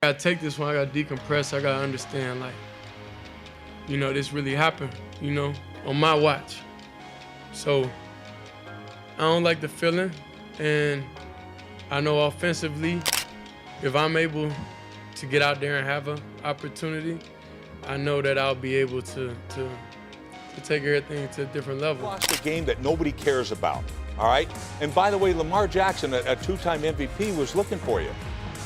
I gotta take this one, I gotta decompress, I gotta understand, like, this really happened, on my watch. So I don't like the feeling, and I know offensively, if I'm able to get out there and have an opportunity, I know that I'll be able to take everything to a different level. Lost a game that nobody cares about, all right? And by the way, Lamar Jackson, a two-time MVP, was looking for you.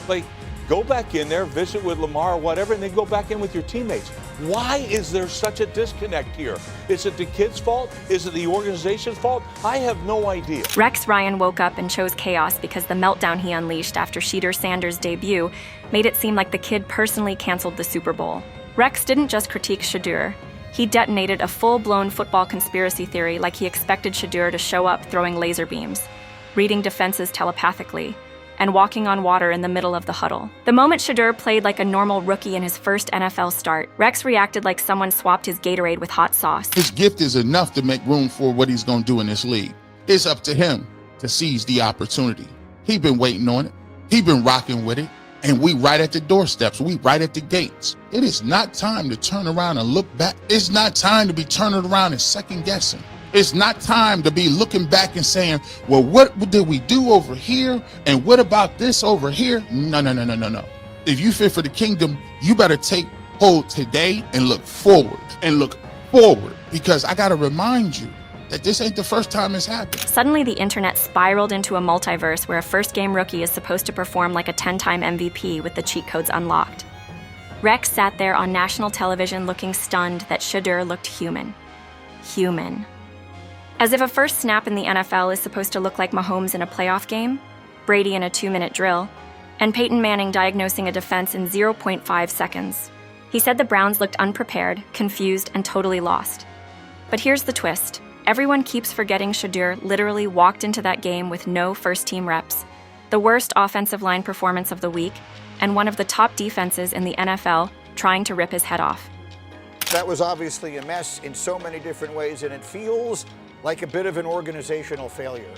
Like, go back in there, visit with Lamar or whatever, and then go back in with your teammates. Why is there such a disconnect here? Is it the kids' fault? Is it the organization's fault? I have no idea. Rex Ryan woke up and chose chaos because the meltdown he unleashed after Shedeur Sanders' debut made it seem like the kid personally canceled the Super Bowl. Rex didn't just critique Shedeur. He detonated a full-blown football conspiracy theory like he expected Shedeur to show up throwing laser beams, reading defenses telepathically, and walking on water in the middle of the huddle. The moment Shedeur played like a normal rookie in his first NFL start, Rex reacted like someone swapped his Gatorade with hot sauce. His gift is enough to make room for what he's going to do in this league. It's up to him to seize the opportunity. He's been waiting on it. He's been rocking with it. And we right at the doorsteps. We right at the gates. It is not time to turn around and look back. It's not time to be turning around and second guessing. It's not time to be looking back and saying, well, what did we do over here? And what about this over here? No. If you fit for the kingdom, you better take hold today and look forward. Because I got to remind you that this ain't the first time it's happened. Suddenly, the internet spiraled into a multiverse where a first-game rookie is supposed to perform like a 10-time MVP with the cheat codes unlocked. Rex sat there on national television looking stunned that Shedeur looked human. Human. As if a first snap in the NFL is supposed to look like Mahomes in a playoff game, Brady in a 2-minute drill, and Peyton Manning diagnosing a defense in 0.5 seconds. He said the Browns looked unprepared, confused, and totally lost. But here's the twist. Everyone keeps forgetting Shedeur literally walked into that game with no first-team reps, the worst offensive line performance of the week, and one of the top defenses in the NFL trying to rip his head off. That was obviously a mess in so many different ways, and it feels like a bit of an organizational failure.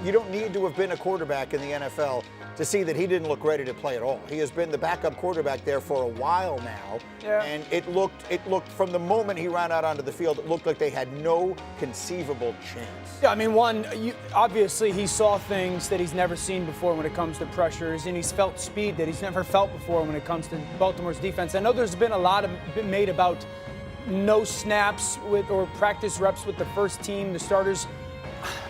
You don't need to have been a quarterback in the NFL to see that he didn't look ready to play at all. He has been the backup quarterback there for a while now, and it looked from the moment he ran out onto the field, it looked like they had no conceivable chance. Yeah, I mean, obviously he saw things that he's never seen before when it comes to pressures, and he's felt speed that he's never felt before when it comes to Baltimore's defense. I know there's been a lot been made about no snaps or practice reps with the first team, the starters.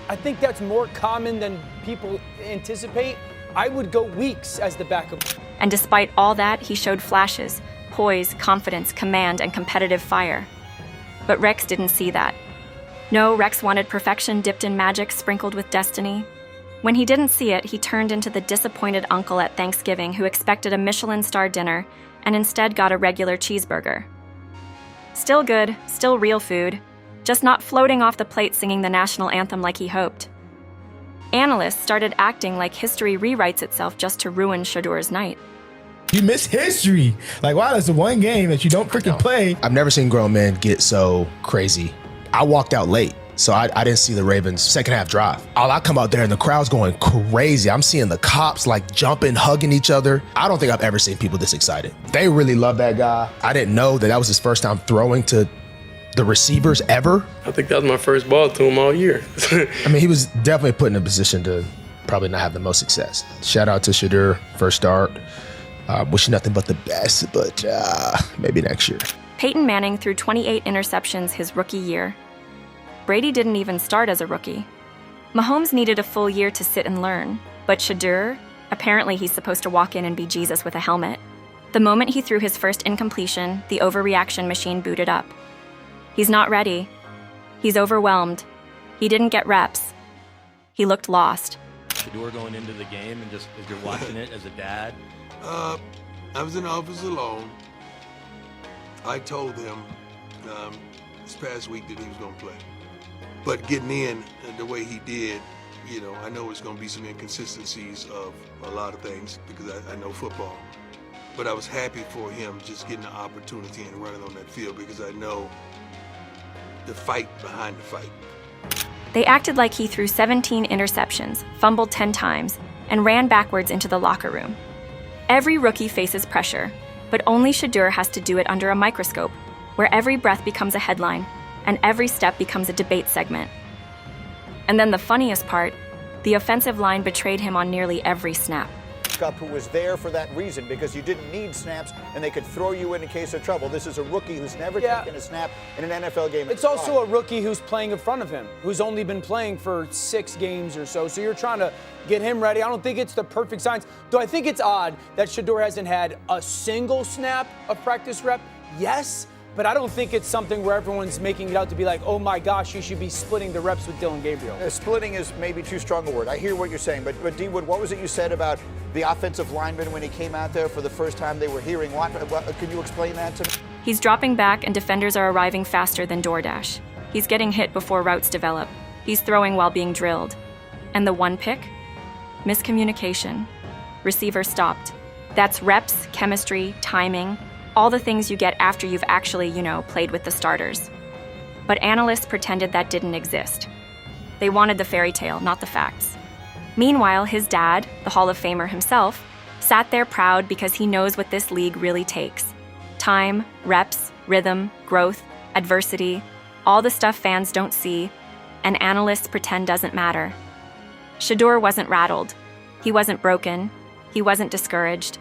I think that's more common than people anticipate. I would go weeks as the backup. And despite all that, he showed flashes, poise, confidence, command, and competitive fire. But Rex didn't see that. No, Rex wanted perfection dipped in magic, sprinkled with destiny. When he didn't see it, he turned into the disappointed uncle at Thanksgiving who expected a Michelin-star dinner and instead got a regular cheeseburger. Still good, still real food, just not floating off the plate singing the national anthem like he hoped. Analysts started acting like history rewrites itself just to ruin Shedeur's night. You miss history. Like, wow, that's the one game that you don't freaking play. I've never seen grown men get so crazy. I walked out late, so I didn't see the Ravens' second half drive. I come out there and the crowd's going crazy. I'm seeing the cops like jumping, hugging each other. I don't think I've ever seen people this excited. They really love that guy. I didn't know that was his first time throwing to the receivers ever. I think that was my first ball to him all year. I mean, he was definitely put in a position to probably not have the most success. Shout out to Shedeur, first start. Wish nothing but the best, but maybe next year. Peyton Manning threw 28 interceptions his rookie year. Brady didn't even start as a rookie. Mahomes needed a full year to sit and learn, but Shedeur, apparently he's supposed to walk in and be Jesus with a helmet. The moment he threw his first incompletion, the overreaction machine booted up. He's not ready. He's overwhelmed. He didn't get reps. He looked lost. Shedeur going into the game and just as you're watching it as a dad? I was in the office alone. I told them this past week that he was going to play. But getting in the way he did, I know it's going to be some inconsistencies of a lot of things because I know football. But I was happy for him just getting the opportunity and running on that field because I know the fight behind the fight. They acted like he threw 17 interceptions, fumbled 10 times, and ran backwards into the locker room. Every rookie faces pressure, but only Shedeur has to do it under a microscope, where every breath becomes a headline and every step becomes a debate segment. And then the funniest part, the offensive line betrayed him on nearly every snap. Who was there for that reason, because you didn't need snaps and they could throw you in case of trouble. This is a rookie who's never taken a snap in an NFL game. It's also a rookie who's playing in front of him, who's only been playing for 6 games or so. So you're trying to get him ready. I don't think it's the perfect science. Though I think it's odd that Shedeur hasn't had a single snap of practice rep. Yes, but I don't think it's something where everyone's making it out to be like, oh my gosh, he should be splitting the reps with Dillon Gabriel. Splitting is maybe too strong a word. I hear what you're saying, but D-Wood, what was it you said about the offensive lineman when he came out there for the first time? They were hearing what? Can you explain that to me? He's dropping back and defenders are arriving faster than DoorDash. He's getting hit before routes develop. He's throwing while being drilled. And the one pick? Miscommunication. Receiver stopped. That's reps, chemistry, timing, all the things you get after you've actually, played with the starters. But analysts pretended that didn't exist. They wanted the fairy tale, not the facts. Meanwhile, his dad, the Hall of Famer himself, sat there proud because he knows what this league really takes. Time, reps, rhythm, growth, adversity, all the stuff fans don't see, and analysts pretend doesn't matter. Shedeur wasn't rattled. He wasn't broken. He wasn't discouraged.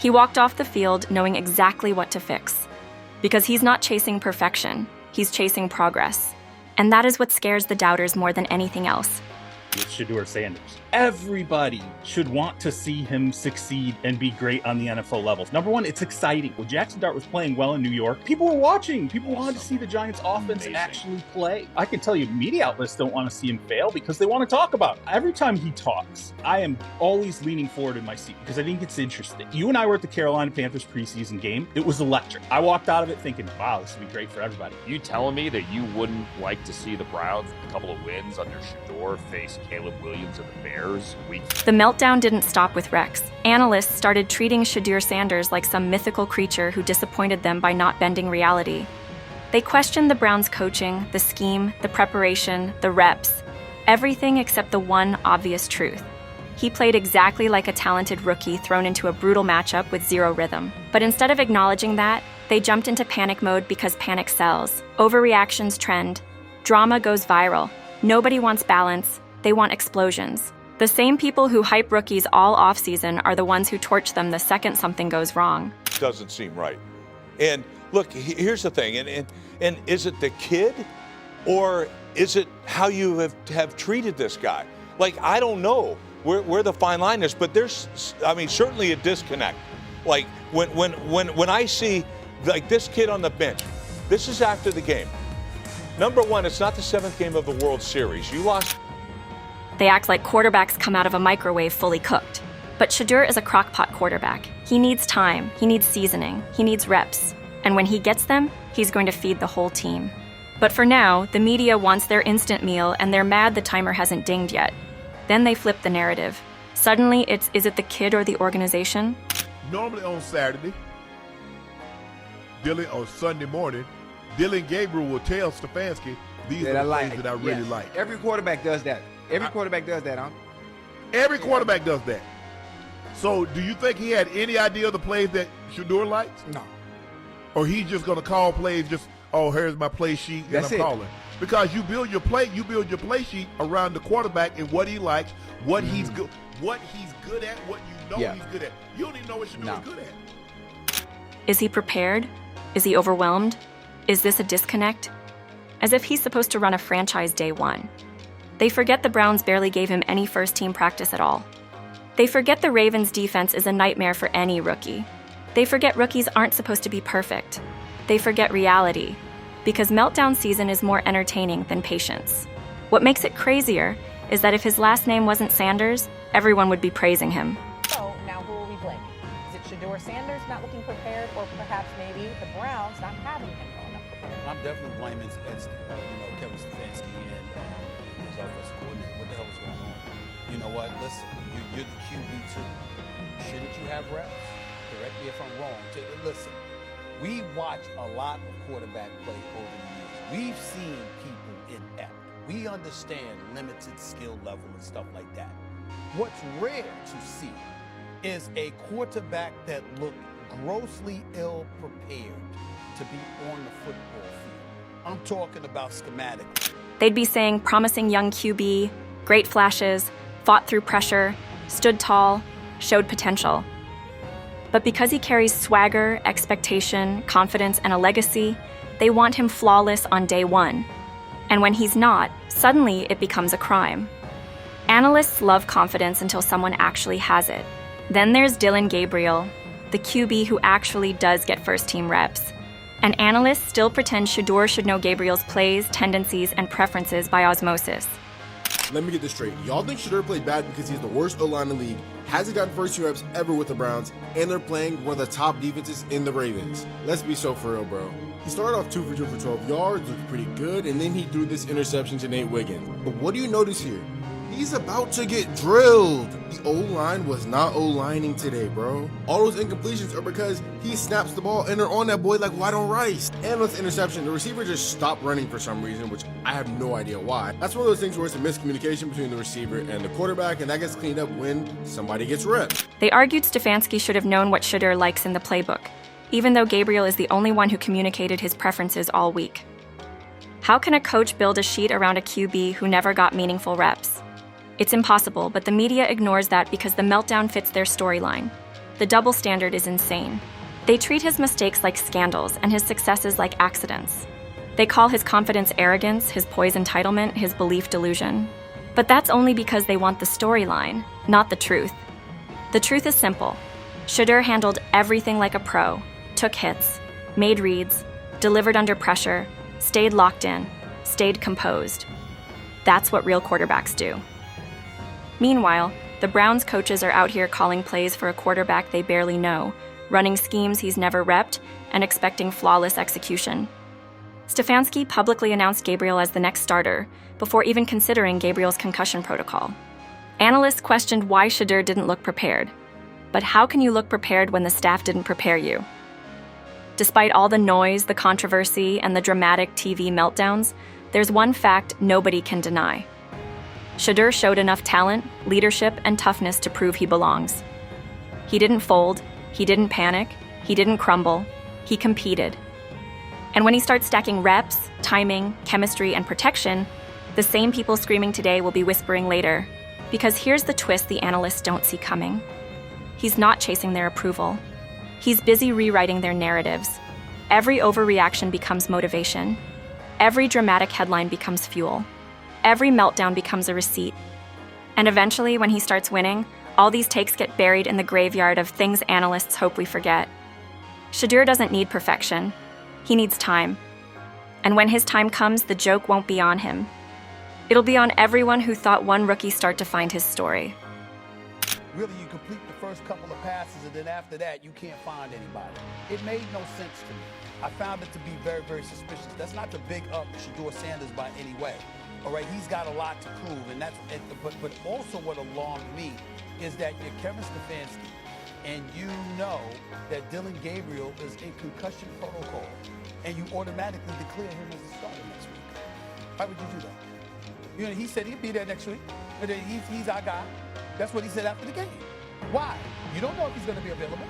He walked off the field knowing exactly what to fix. Because he's not chasing perfection, he's chasing progress. And that is what scares the doubters more than anything else. With Shedeur Sanders. Everybody should want to see him succeed and be great on the NFL levels. Number one, it's exciting. When Jackson Dart was playing well in New York, people were watching. People wanted to see the Giants offense actually play. I can tell you, media outlets don't want to see him fail because they want to talk about it. Every time he talks, I am always leaning forward in my seat because I think it's interesting. You and I were at the Carolina Panthers preseason game. It was electric. I walked out of it thinking, wow, this would be great for everybody. You telling me that you wouldn't like to see the Browns with a couple of wins under Shedeur face Caleb Williams and the Bears? The meltdown didn't stop with Rex. Analysts started treating Shedeur Sanders like some mythical creature who disappointed them by not bending reality. They questioned the Browns' coaching, the scheme, the preparation, the reps, everything except the one obvious truth. He played exactly like a talented rookie thrown into a brutal matchup with zero rhythm. But instead of acknowledging that, they jumped into panic mode because panic sells. Overreactions trend. Drama goes viral. Nobody wants balance. They want explosions. The same people who hype rookies all offseason are the ones who torch them the second something goes wrong. Doesn't seem right. And look, here's the thing, and is it the kid, or is it how you have treated this guy? Like, I don't know where the fine line is, but there's, certainly a disconnect. Like, when I see, like, this kid on the bench, this is after the game. Number one, it's not the 7th game of the World Series. You lost. They act like quarterbacks come out of a microwave fully cooked. But Shedeur is a crock-pot quarterback. He needs time, he needs seasoning, he needs reps. And when he gets them, he's going to feed the whole team. But for now, the media wants their instant meal and they're mad the timer hasn't dinged yet. Then they flip the narrative. Suddenly it's, is it the kid or the organization? Normally on Saturday, or Sunday morning, Dillon Gabriel will tell Stefanski, these are the plays that I really like. Every quarterback does that. Every quarterback does that, huh? Every quarterback does that. So do you think he had any idea of the plays that Shedeur likes? No. Or he's just going to call plays just, oh, here's my play sheet and I'm calling? Because you build your play sheet around the quarterback and what he likes, what he's good at, what you know he's good at. You don't even know what Shedeur is good at. Is he prepared? Is he overwhelmed? Is this a disconnect? As if he's supposed to run a franchise day one. They forget the Browns barely gave him any first-team practice at all. They forget the Ravens' defense is a nightmare for any rookie. They forget rookies aren't supposed to be perfect. They forget reality, because meltdown season is more entertaining than patience. What makes it crazier is that if his last name wasn't Sanders, everyone would be praising him. So now who will we blame? Is it Shedeur Sanders not looking prepared, or perhaps maybe the Browns not having him going up prepared? I'm definitely blaming Kevin Stefanski and his offensive coordinator. What the hell is going on? You know what? Listen, you're the QB2. Shouldn't you have reps? Correct me if I'm wrong. Listen, we watch a lot of quarterback play over the years. We've seen people inept. We understand limited skill level and stuff like that. What's rare to see is a quarterback that looked grossly ill-prepared to be on the football field. I'm talking about schematically. They'd be saying promising young QB, great flashes, fought through pressure, stood tall, showed potential. But because he carries swagger, expectation, confidence, and a legacy, they want him flawless on day one. And when he's not, suddenly it becomes a crime. Analysts love confidence until someone actually has it. Then there's Dillon Gabriel, the QB who actually does get first-team reps. And analysts still pretend Shedeur should know Gabriel's plays, tendencies, and preferences by osmosis. Let me get this straight. Y'all think Shedeur played bad because he's the worst O-line in the league, hasn't gotten first-team reps ever with the Browns, and they're playing one of the top defenses in the Ravens. Let's be so for real, bro. He started off 2 for 2 for 12 yards, looked pretty good, and then he threw this interception to Nate Wiggins. But what do you notice here? He's about to get drilled. The O-line was not O-lining today, bro. All those incompletions are because he snaps the ball and they're on that boy like white on rice. And with the interception, the receiver just stopped running for some reason, which I have no idea why. That's one of those things where it's a miscommunication between the receiver and the quarterback, and that gets cleaned up when somebody gets ripped. They argued Stefanski should have known what Shedeur likes in the playbook, even though Gabriel is the only one who communicated his preferences all week. How can a coach build a sheet around a QB who never got meaningful reps? It's impossible, but the media ignores that because the meltdown fits their storyline. The double standard is insane. They treat his mistakes like scandals and his successes like accidents. They call his confidence arrogance, his poise entitlement, his belief delusion. But that's only because they want the storyline, not the truth. The truth is simple. Shedeur handled everything like a pro, took hits, made reads, delivered under pressure, stayed locked in, stayed composed. That's what real quarterbacks do. Meanwhile, the Browns coaches are out here calling plays for a quarterback they barely know, running schemes he's never repped, and expecting flawless execution. Stefanski publicly announced Gabriel as the next starter, before even considering Gabriel's concussion protocol. Analysts questioned why Shedeur didn't look prepared. But how can you look prepared when the staff didn't prepare you? Despite all the noise, the controversy, and the dramatic TV meltdowns, there's one fact nobody can deny. Shedeur showed enough talent, leadership, and toughness to prove he belongs. He didn't fold, he didn't panic, he didn't crumble, he competed. And when he starts stacking reps, timing, chemistry, and protection, the same people screaming today will be whispering later. Because here's the twist the analysts don't see coming. He's not chasing their approval. He's busy rewriting their narratives. Every overreaction becomes motivation. Every dramatic headline becomes fuel. Every meltdown becomes a receipt. And eventually, when he starts winning, all these takes get buried in the graveyard of things analysts hope we forget. Shedeur doesn't need perfection. He needs time. And when his time comes, the joke won't be on him. It'll be on everyone who thought one rookie start to find his story. Really, you complete the first couple of passes, and then after that, you can't find anybody. It made no sense to me. I found it to be very, very suspicious. That's not to big up Shedeur Sanders by any way. All right, he's got a lot to prove, and but also what alarmed me is that you're Kevin Stefanski, and you know that Dillon Gabriel is in concussion protocol, and you automatically declare him as a starter next week. Why would you do that? You know, he said he'd be there next week, and he's our guy. That's what he said after the game. Why? You don't know if he's going to be available.